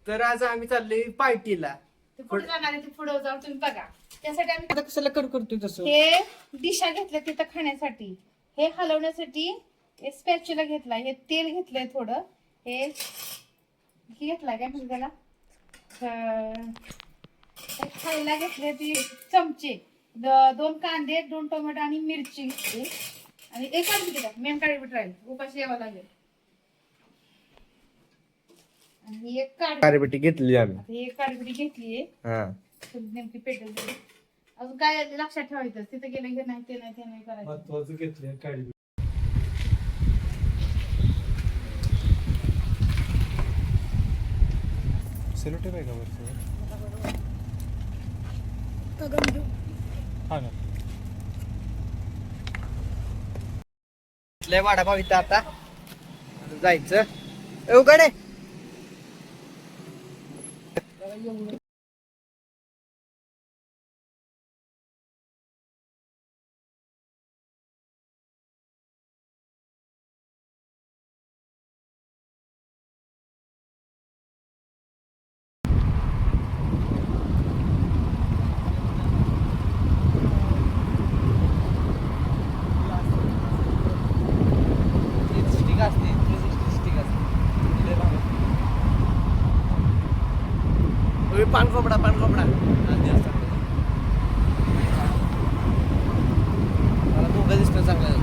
तर आज आम्ही चाललोय पार्टीला. ते पुढे जाणार आहे, ते पुढे जाऊन तुम्ही बघा. त्यासाठी आम्ही आता कशाला करतोय तसं? हे डिशा घेतल्या तिथं खाण्यासाठी, हे हलवण्यासाठी हे स्पॅच्युला घेतला, हे तेल घेतलंय थोडं, हे घेतलाय काय म्हणजे त्याला हे खायला घेतले ती चमचे, 2 कांदे, 2 टोमॅटो आणि मिरची घेतली आणि एक मेन काळी बीट राहील, उपाशी यावं लागेल. आणि एक कारेपट्टी घेतली आम्ही. एक काळीबिटी घेतलीये. नेमकी पेटेल अजून काय लक्षात ठेवायचं, तिथे गेलं की नाही ते नाही करायचं. महत्वाचं घेतलं काळी. सेलोटेप आहे का वरचं? हा ना. लय वाडापाव इथं आता जायचं उघडे. पानकोपडा मला दोघं दिसतं चांगलं.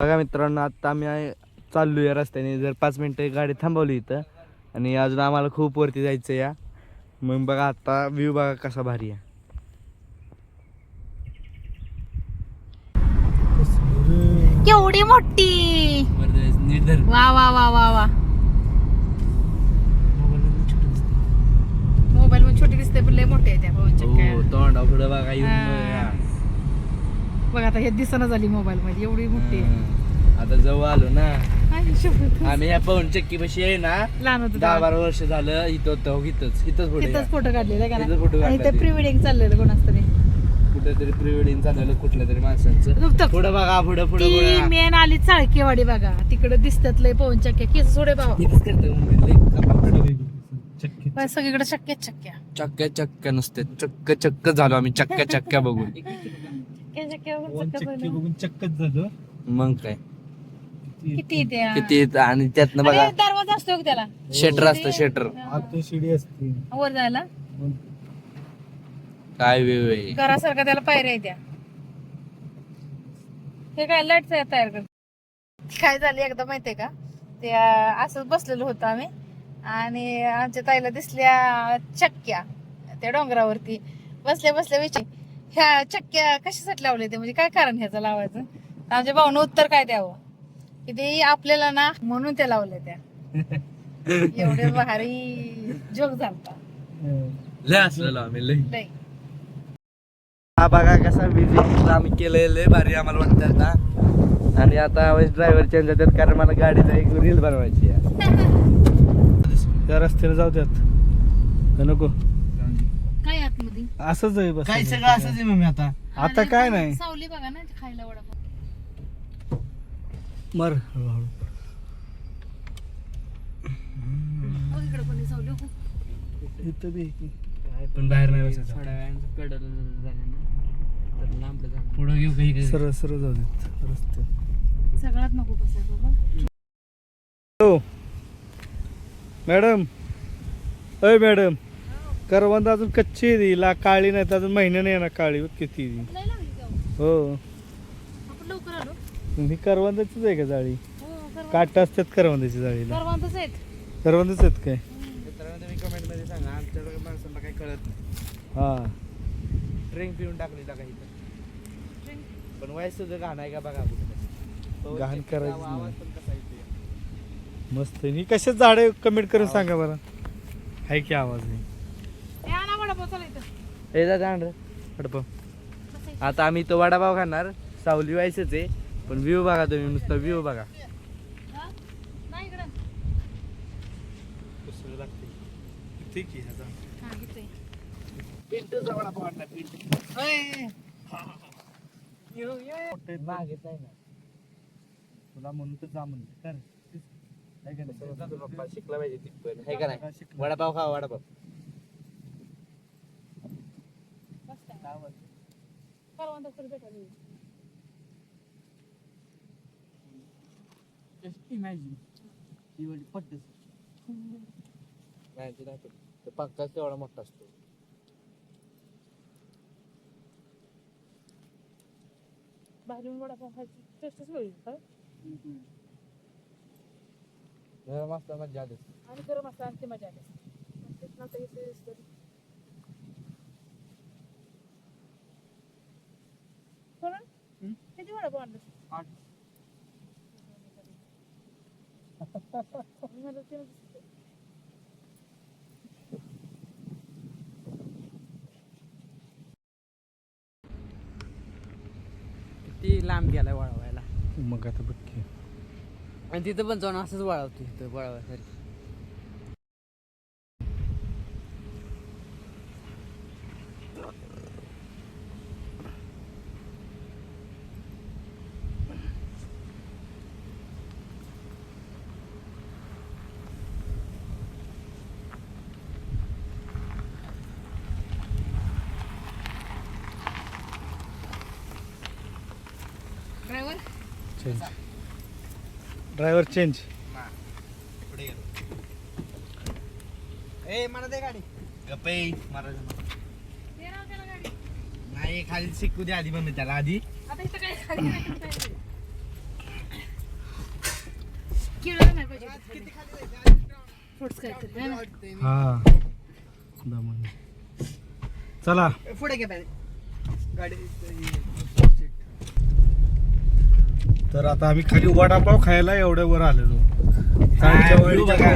बघा मित्रांनो, आता आम्ही चाललोय रस्त्याने. जर 5 मिनिटं गाडी थांबवली इथं आणि अजून आम्हाला खूप वरती जायचं या. मग बघा आता व्ह्यू बघा कसा भारी आहे. केवढी मोठी, वा वा वा वा वा. मोबाईल मध्ये छोटी दिसते पण लय मोठी आहे त्या तोंडा पुढं बघा येऊन बघ. आता हे दिसना झाली मोबाईल मध्ये, एवढी मोठी आता जवळ आलो ना आहे. आम्ही. या पवन चक्की पशी आहे ना, लहान होतं 10-12 वर्ष झालं इथं होतो. इथंच फोटो काढलेला का इथंच फोटो नाही? आणि ते काढले. प्री वेडिंग चाललेलं कोणाच तरी, कुठेतरी प्री वेडिंग चाललेलं कुठल्या तरी माणसांचं. पुढं बघा पुढं मेन आली चाळकेवाडी बघा, तिकडे दिसतात लय पवन चक्क्या. केस सोडे बाबा, सगळीकडे चक्क्या चक्क्या नसते. चक्क झालो आम्ही चक्क्या बघून. बघून चक्कच झालं. मग काय किती आणि त्यातनं बघा दरवाजा असतो का त्याला, शटर असतं. शटर आता शिडी असते वर जायला, काय वेळ घरासारखा त्याला पायऱ्या आहेत त्या. हे काय लाईट तयार करत. काय झालं एकदा माहितीये का, ते असंच बसलेलो होतो आम्ही आणि आमच्या ताईला दिसल्या चक्क्या त्या डोंगरावरती. बसल्या विचार, ह्या चक्क्या कशासाठी लावले ते, म्हणजे काय कारण ह्याचं लावायचं. आमच्या भाऊनं उत्तर काय द्यावं की ते आपल्याला ना म्हणून त्या लावल्या त्या. एवढे भारी जोक झालता लय असलेलो आम्ही लय. लय. हा बघा कसा विजिट आम्ही केलेलं भारी आम्हाला वाटतं आता. आणि आता ड्रायव्हर चेंज होतात कारण मला गाडीचा एक रील बनवायची आहे. त्या रस्त्याला जाऊ द्यात का नको? काय आतमध्ये असंच आहे बस. काय सगळं असंच आहे मम्मी आता. आता काय नाही, सावली बघा ना खायला वडापाव. मर हळूहळू. इकडे पण सावली इथं बी पण बाहेर नाही बसायचं. थोड्या वेळानं कडल झालं ना तर लांब जाऊ. पुढं घेऊ काही सरळ जाऊ देत रस्ते. सगळ्यात नको बसायचं बाबा. हो मॅडम, अय मॅडम, करवंद अजून कच्ची आहे ती, काळी नाही तर अजून महिना नाही येणार काळी. बघ किती ती. नाही लागली का हो, आपण लवकर आलो. ही करवंदाचीच आहे का जाळी? हो, काट असतात करवंदाची जाळीला. करवंदच आहेत. करवंदच आहेत काय? मित्रांनो तुम्ही कमेंट मध्ये सांगा, आमच्याकडे माणसांना काही कळत नाही. हा, ड्रिंक पिऊन टाकलेला काही पण वयस सुद्धा घाण आहे का बघा. घाण करायचं आवाज नाही. पण कसा येतोय. मस्त. ही कशाच झाड आहे कमेंट करून सांगा बरं. आहे की आवाज नाही? ए, आणा वडापाव चला इथं. हे जा वडापाव. आता आम्ही तो वडापाव खाणार. सावली व्हायचंच आहे पण व्ह्यू बघा तुम्ही, नुसतं व्ह्यू बघा. हा? नाही इकडं. ठीक आहे. हा, इथं आहे. पिंटूचा वडापाव आणला. पिंटू मागेच आहे ना तुला म्हणून तर जा म्हणलं कर काय करायचं? पप्पा शिकला पाहिजे तिथपर्यंत आहे का नाही वडापाव खावा वडापाव नाही ते नाही ते पक्काच तेवढा मोठा असतो बाहेरून वडापाव खायची टेस्टच वेगळी काय गरम असला मजा आली आणि गरम असता आणखी मजा आली तिथनं आता इथे तरी सोडून? किती वडापाव आणलं 8 मला ते किती लांब गेलाय वळवायला मग आता बघ की आणि तिथं पण जाऊन असंच वळवतो तिथं वळवायसाठी ड्रायव्हर चेंज ड्रायव्हर चेंज पुढे गेलो ए मला दे गाडी गप्पे महाराज ते राव त्याला गाडी नाही खाली शिकू दे आधी मम्मी त्याला आधी आता इथं काय खाली नाही किळलं नाही पाहिजे फ्रुट्स काहीतरी है ना? हा दमन चला पुढे घे गाडी तर आता आम्ही खाली वडापाव खायला एवढ्या वर आलेलो view बघा.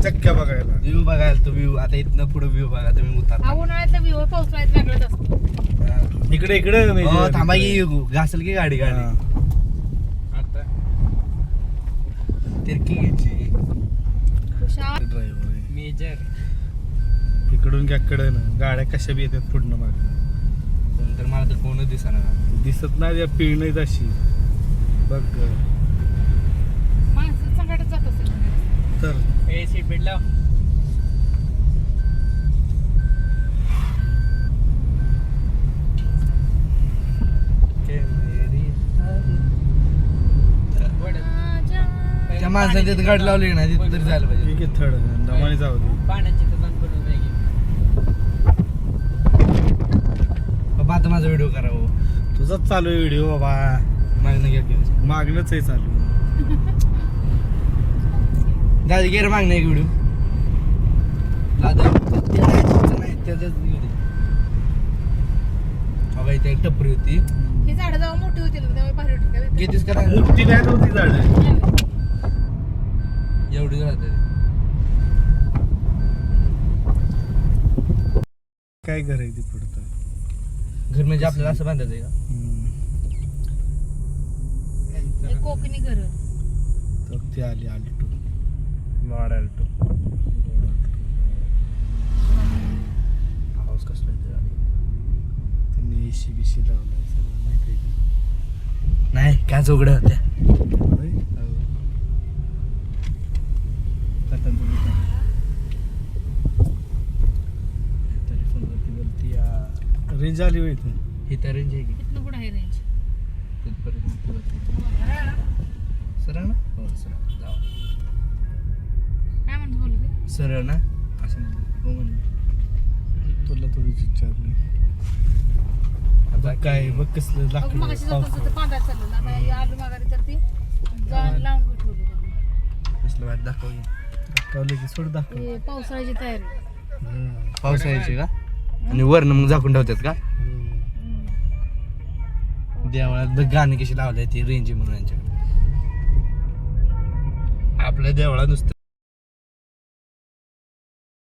चक्क्या बघायला व्ह्यू बघायला तो व्ह्यू आता इथनं पुढे व्ह्यू बघा तुम्ही उतार हा उन्हाळ्यातला व्ह्यू पावसाळ्यात वेगळाच असतो इकडे इकडे हो थांबा की घासल की गाडी गाडी हा. आता तिरकी घ्यायची हुशार ड्रायव्हर आहे. मेजर इकडून घ्याकडे ना गाड्या कशा बी येतात पुढनं मागे तर मला तर कोणच दिसणार दिसत नाही या पिळणीत अशी बघ माणसं संकटात जात असेल तर ए सीट बेल्ट लाव त्या माणसाने तिथं गाडी लावली ना तिथं तरी जायला पाहिजे ठीक आहे थर्ड दमाने जाऊ दे पाण्याची दुकान बनवून नाही बाबा आता माझा व्हिडिओ करा हो तुझाच चालू आहे व्हिडिओ बाबा मागणं घ्या घेऊन मागणंच आहे चालू दादा गेर मागणं एक व्हिडिओ दादा नाही त्याच्याच बघा इथे एक टपरी होती ही झाडं जेव्हा मोठी होतील ना, तेव्हा भारी वाटतं का? घेतीस करा मोठी नाही नव्हती झाड एवढी राहते काय करायची पुढतं घर म्हणजे आपल्याला असं बांधायचं आहे का हे कोकणी घर तर ती आली आल्टो लॉड अल्टो हाऊस कसला आहे ते गाडी त्यांनी एसी बिशी लावलाय सगळं माहिती आहे नाही काय उघड्या होत्या का होय? करतात तुम्ही का? टेलिफोनवरती बोलती या रेंज आली होय इथं ही तर रेंज आहे की इथनं पुढं आहे रेंज तिथपर्यंत सरळ ना हो सरळ जावा काय म्हणतो बोलू ते सरळ ना असं म्हणतो हो म्हणलं तुला थोडीच विचारली आता काय बघ कसलं अगं लाकड मगाशी जात होतं ते पांढरा चाललं आता हे आलू माघारी तर ती जाऊन लावून ठेवली त्यांनी. कसलं वाट दाखव की. दाखवलं की सोड दाखव हे पावसाळ्याची तयारी पावसाळ्याची का आणि वरनं मग झाकून ठेवतात का देवळात बघ गाणी कशी लावली ती रेंज म्हणून यांच्याकडे आपल्या देवळात नुसतं